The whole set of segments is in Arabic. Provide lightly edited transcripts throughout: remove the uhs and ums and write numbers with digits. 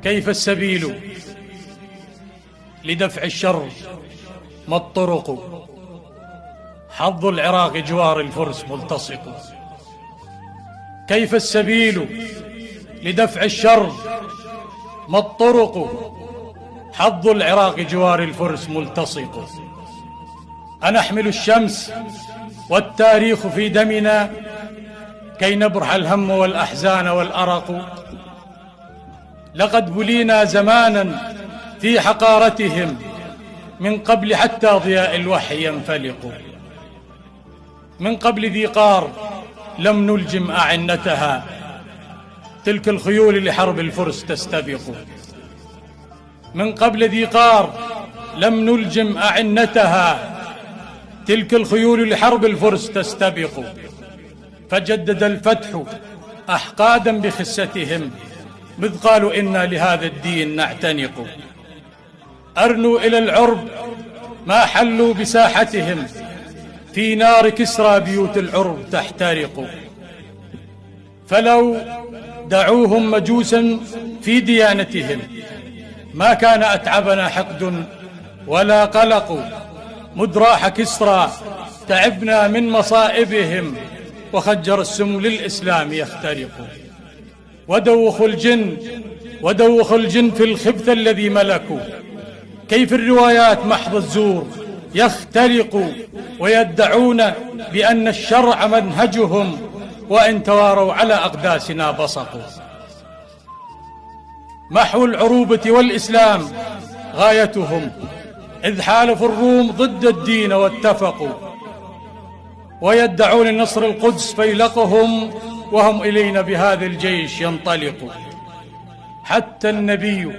كيف السبيل لدفع الشر؟ ما الطرق؟ حظ العراق جوار الفرس ملتصق. كيف السبيل لدفع الشر؟ ما الطرق؟ حظ العراق جوار الفرس ملتصق. أنحمل الشمس والتاريخ في دمنا كي نبرح الهم والأحزان والأرق. لقد بلينا زمانا في حقارتهم من قبل حتى ضياء الوحي ينفلق. من قبل ذي قار لم نلجم أعنتها، تلك الخيول لحرب الفرس تستبق. من قبل ذي قار لم نلجم أعنتها، تلك الخيول لحرب الفرس تستبق. فجدد الفتح أحقادا بخستهم، مذ قالوا إنا لهذا الدين نعتنق. أرنوا إلى العرب ما حلوا بساحتهم، في نار كسرى بيوت العرب تحترق. فلو دعوهم مجوسا في ديانتهم ما كان أتعبنا حقد ولا قلق. مذ راح كسرى تعبنا من مصائبهم، وخجر السم للإسلام يخترق. ودوخ الجن في الخبث الذي ملكوا، كيف الروايات محض الزور يخترق. ويدعون بأن الشرع منهجهم، وإن تواروا على أقداسنا بصقوا. محو العروبة والإسلام غايتهم، إذ حالفوا الروم ضد الدين واتفقوا. ويدعون نصر القدس فيلقهم، وهم إلينا بهذا الجيش ينطلق. حتى النبي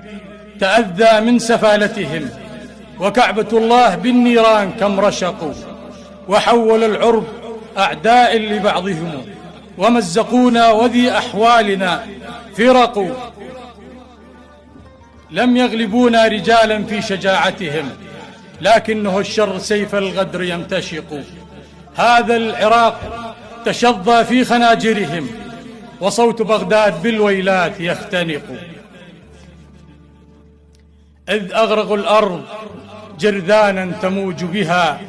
تأذى من سفالتهم، وكعبة الله بالنيران كم رشقوا. وحول العرب أعداء لبعضهم، ومزقونا وذي أحوالنا فرقوا. لم يغلبونا رجالا في شجاعتهم، لكنه الشر سيف الغدر يمتشق. هذا العراق تشظى في خناجرهم، وصوت بغداد بالويلات يختنق. إذ أغرقوا الأرض جرذانا تموج بها،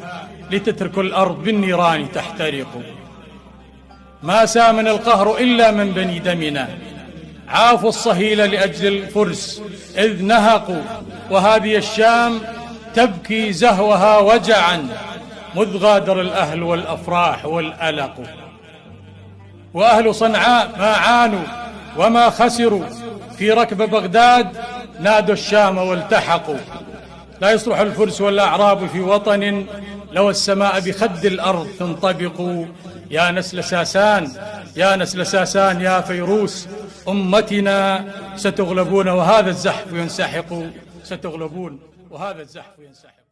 لتترك الأرض بالنيران تحترق. ما سامن القهر إلا من بني دمنا، عافوا الصهيل لأجل الفرس إذ نهقوا. وهذه الشام تبكي زهوها وجعا، مذ غادر الأهل والأفراح والألق. وأهل صنعاء ما عانوا وما خسروا، في ركب بغداد نادوا الشام والتحقوا. لا يصلح الفرس والأعراب في وطن، لو السماء بخد الأرض تنطبق. يا نسل ساسان يا نسل ساسان يا فيروس أمتنا، ستغلبون وهذا الزحف ينسحق. ستغلبون وهذا الزحف ينسحق.